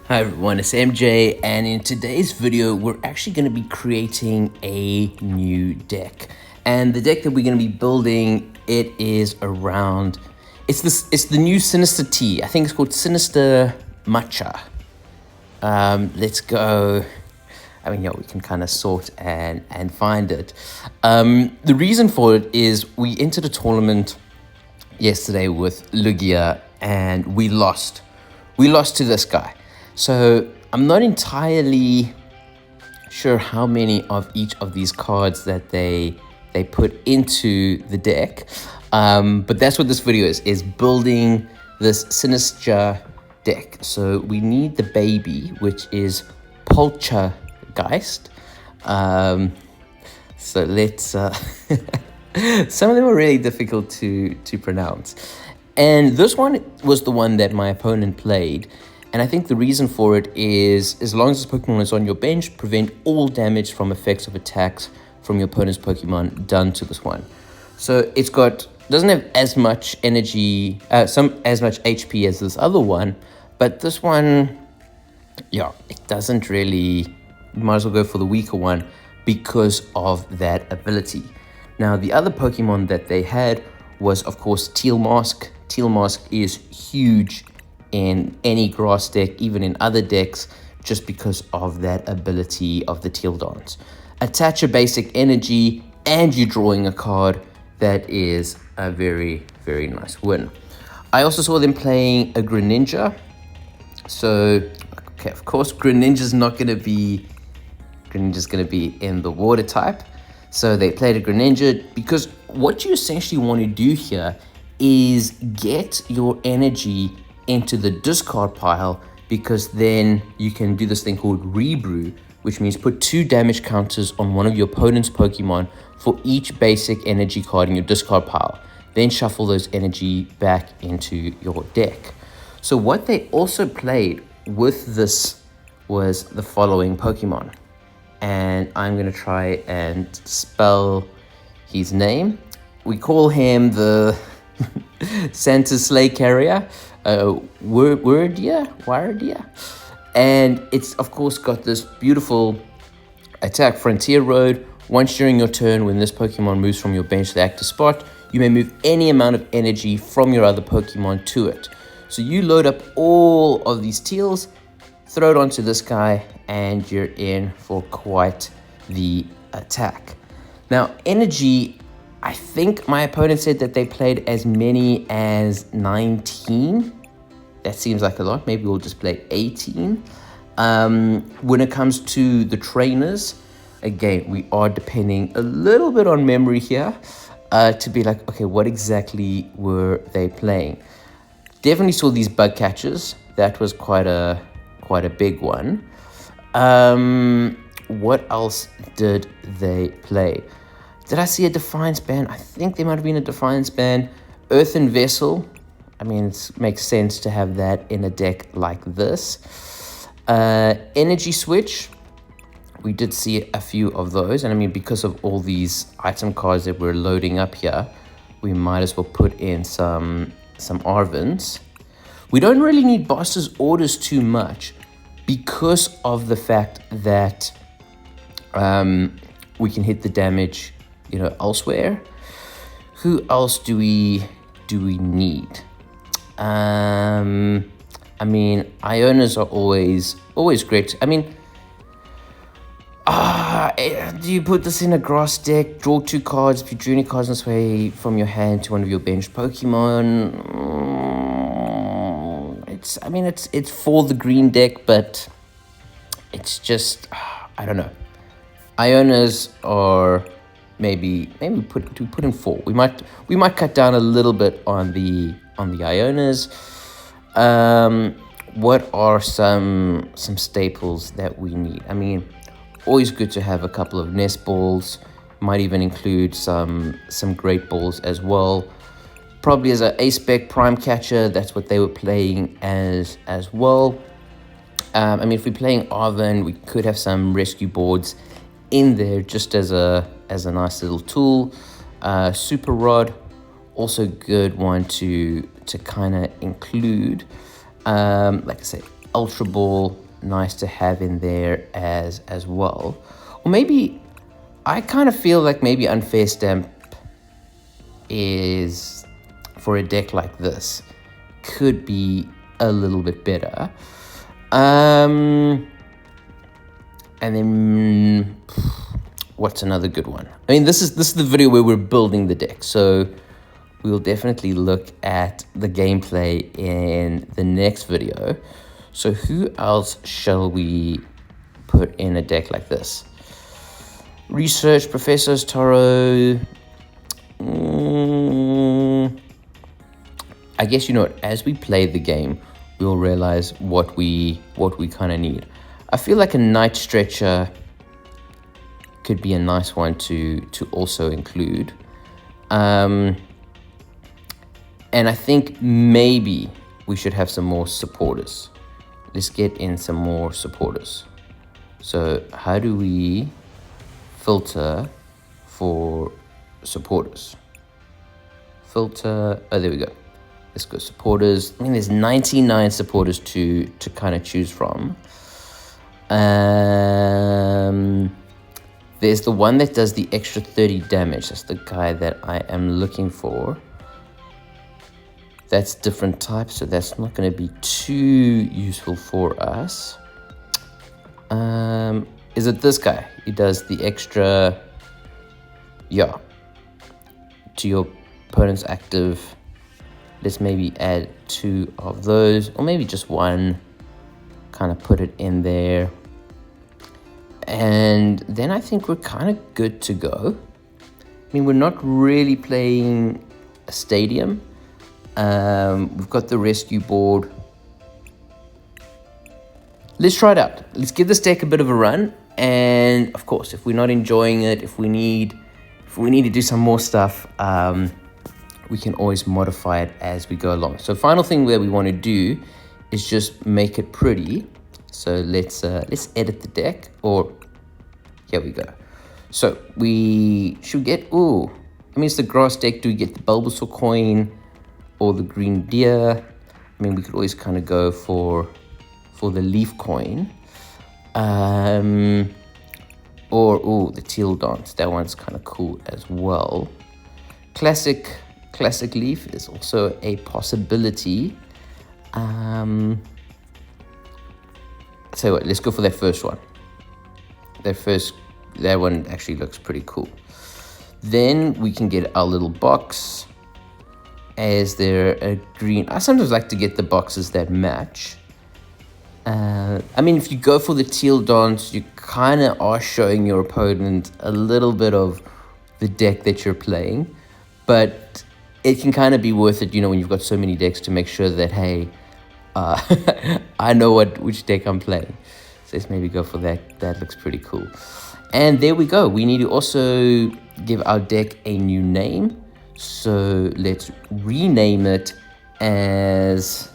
Hi everyone, it's MJ, and in today's video we're actually going to be creating a new deck. And the deck that we're going to be building, it's the new Sinistcha tea. I think it's called Sinistcha matcha. Let's go. We can kind of sort and find it. The reason for it is we entered a tournament yesterday with Lugia and we lost. We lost to this guy. So I'm not entirely sure how many of each of these cards that they put into the deck. But that's what this video is building this Sinistcha deck. So we need the baby, which is Poltergeist. So let's... some of them are really difficult to pronounce. And this one was the one that my opponent played. And I think the reason for it is, as long as this Pokemon is on your bench, prevent all damage from effects of attacks from your opponent's Pokemon done to this one. So doesn't have as much energy, as much HP as this other one, but this one, yeah, it doesn't really. You might as well go for the weaker one because of that ability. Now, the other Pokemon that they had was, of course, Teal Mask. Teal Mask is huge in any grass deck, even in other decks, just because of that ability of the Teal Dance. Attach a basic energy and you're drawing a card. That is a very, very nice win. I also saw them playing a Greninja. So, okay, of course, Greninja's going to be in the water type. So they played a Greninja because what you essentially want to do here is get your energy into the discard pile, because then you can do this thing called rebrew, which means put 2 damage counters on one of your opponent's Pokemon for each basic energy card in your discard pile. Then shuffle those energy back into your deck. So what they also played with this was the following Pokemon. And I'm going to try and spell his name. We call him the Santa's Sleigh Carrier. Wordia, and it's of course got this beautiful attack Frontier Road. Once during your turn, when this Pokemon moves from your bench to the active spot, you may move any amount of energy from your other Pokemon to it. So you load up all of these teals, throw it onto this guy, and you're in for quite the attack. Now, energy, I think my opponent said that they played as many as 19. That seems like a lot. Maybe we'll just play 18. When it comes to the trainers, again, we are depending a little bit on memory here to be like, okay, what exactly were they playing? Definitely saw these bug catchers. That was quite a big one. What else did they play? Did I see a Defiance Band? I think there might have been a Defiance Band. Earthen Vessel. I mean, it makes sense to have that in a deck like this. Energy Switch. We did see a few of those. And I mean, because of all these item cards that we're loading up here, we might as well put in some Arvins. We don't really need Boss's Orders too much because of the fact that we can hit the damage, elsewhere. Who else do we need? I mean, Ionas are always great. I mean, do you put this in a grass deck? Draw 2 cards. If you drew any cards this way from your hand to one of your bench Pokemon, it's for the green deck, but it's just I don't know. Ionas are maybe put in 4. We might cut down a little bit on the Ionas. What are some staples that we need? I mean, always good to have a couple of nest balls. Might even include some great balls as well. Probably as an A-Spec Prime Catcher, that's what they were playing as well. I mean, if we're playing Arvin, we could have some rescue boards in there just as a nice little tool. Super Rod, also good one to kind of include. Like I say, Ultra Ball, nice to have in there as well. Or maybe, I kind of feel like maybe Unfair Stamp is, for a deck like this, could be a little bit better. And then what's another good one? I mean, this is the video where we're building the deck, so we'll definitely look at the gameplay in the next video. So who else shall we put in a deck like this? Research, Professor's Taro. I guess, you know what, as we play the game, we'll realize what we kind of need. I feel like a Night Stretcher could be a nice one to also include. And I think maybe we should have some more supporters. Let's get in some more supporters. So how do we filter for supporters? Filter, oh, there we go. Let's go supporters. I mean, there's 99 supporters to kind of choose from. There's the one that does the extra 30 damage. That's the guy that I am looking for. That's different types, so that's not going to be too useful for us. Is it this guy? He does the extra, yeah, to your opponent's active. Let's maybe add 2 of those, or maybe just 1. Kind of put it in there. And then I think we're kind of good to go. I mean, we're not really playing a stadium. We've got the rescue board. Let's try it out. Let's give this deck a bit of a run. And of course, if we're not enjoying it, if we need to do some more stuff, we can always modify it as we go along. So final thing that we want to do is just make it pretty. So let's edit the deck, or here we go. So we should get, I mean, it's the grass deck. Do we get the Bulbasaur coin or the green deer? I mean, we could always kind of go for the leaf coin. Or the teal dance. That one's kind of cool as well. Classic leaf is also a possibility. So what, let's go for that first one. That one actually looks pretty cool. Then we can get our little box. Is there a green? I sometimes like to get the boxes that match. I mean, if you go for the teal dance, you kind of are showing your opponent a little bit of the deck that you're playing. But it can kind of be worth it, you know, when you've got so many decks, to make sure that, hey, I know which deck I'm playing. So let's maybe go for that. That looks pretty cool. And there we go. We need to also give our deck a new name. So let's rename it as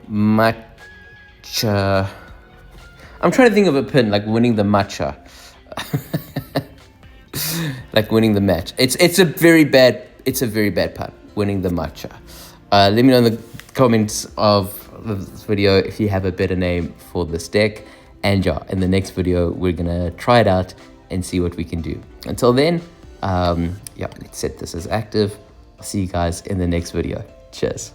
Matcha. I'm trying to think of a pun, like winning the matcha. Like winning the match. It's a very bad pun. Winning the matcha. Let me know in the comments of this video if you have a better name for this deck. And yeah, in the next video, we're gonna try it out and see what we can do. Until then, yeah, let's set this as active. I'll see you guys in the next video. Cheers.